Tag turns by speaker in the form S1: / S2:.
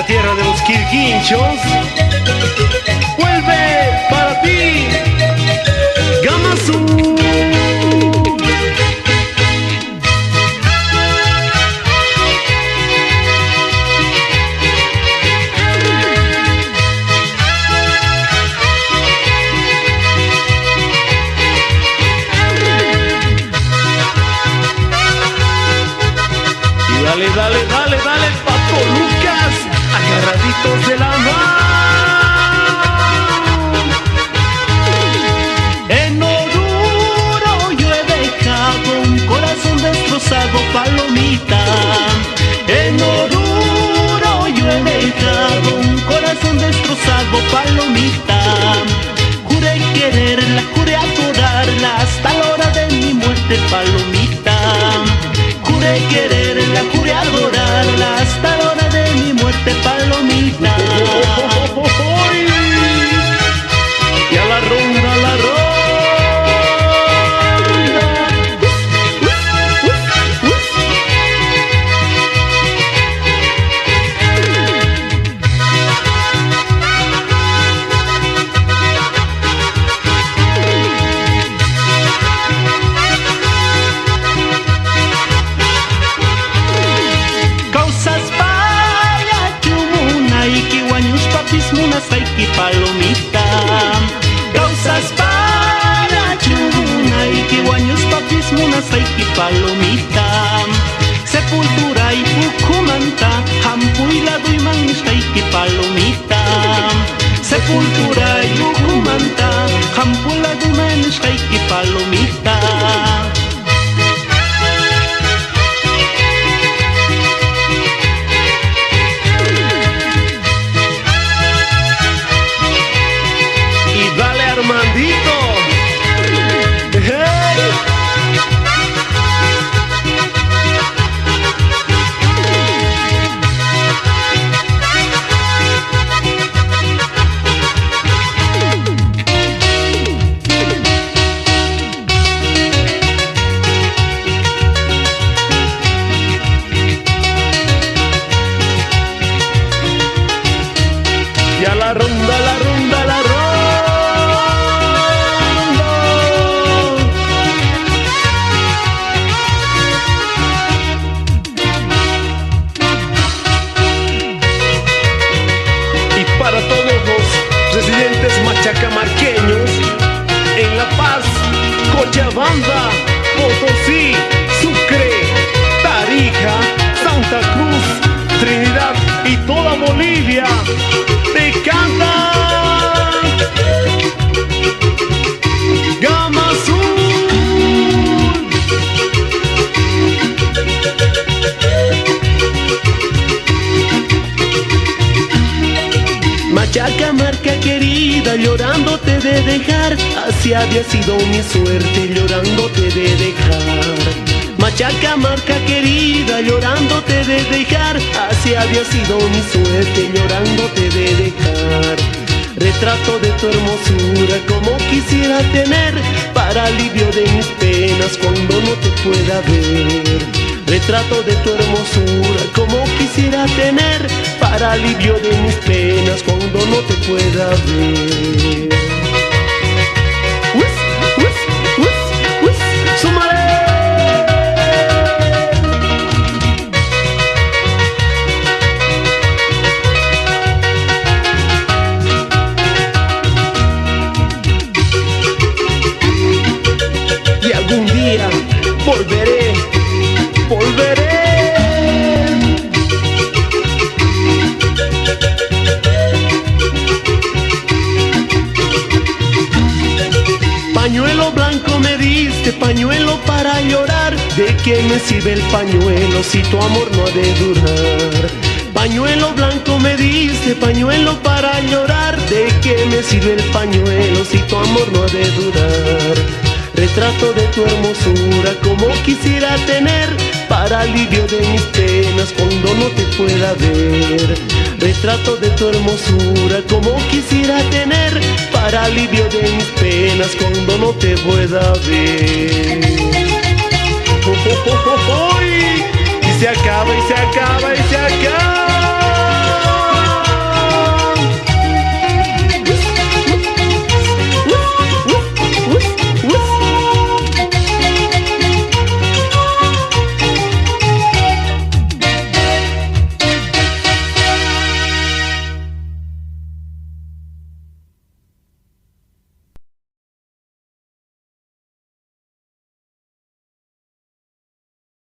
S1: la tierra de los quirquinchos, vuelve para ti, Gama Azul. Y dale, dale, dale, dale, Pato Lucas, agarraditos de la mano.
S2: En Oruro yo he dejado un corazón destrozado, palomita. En Oruro yo he dejado un corazón destrozado, palomita. Juré quererla, juré adorarla hasta la hora de mi muerte, palomita. Juré quererla, juré adorarla hasta la hora de mi muerte, palomita.
S1: Y a la ronda, a la ronda.
S2: Saiki palomita, causas para chuna y kiwaños papis muna saiki palomita. Sepultura y pucumanta, hampuy la duiman saiki palomita. Sepultura y pucumanta, hampuy la duiman saiki palomita.
S1: Armandito, hey. Y a la ronda, la ronda, la ronda. Para todos los residentes machacamarqueños en La Paz, Cochabamba, Potosí, Sucre, Tarija, Santa Cruz, Trinidad y toda Bolivia, te cantan Gama Azul.
S2: Machacamarca querida, llorándote de dejar, así había sido mi suerte, llorándote de dejar. Machacamarca querida, llorándote de dejar, así había sido mi suerte, llorándote de dejar. Retrato de tu hermosura, como quisiera tener, para alivio de mis penas cuando no te pueda ver. Retrato de tu hermosura, como quisiera tener, para alivio de mis penas cuando no te pueda ver. ¡Súmale! Y algún día volveré, volveré. Pañuelo blanco me diste, pañuelo para llorar. ¿De qué me sirve el pañuelo si tu amor no ha de durar? Pañuelo blanco me diste, pañuelo para llorar. ¿De qué me sirve el pañuelo si tu amor no ha de durar? Retrato de tu hermosura, como quisiera tener, para alivio de mis penas cuando no te pueda ver. Retrato de tu hermosura, como quisiera tener, para alivio de mis penas cuando no te pueda ver.
S1: Y se acaba, y se acaba, y se acaba.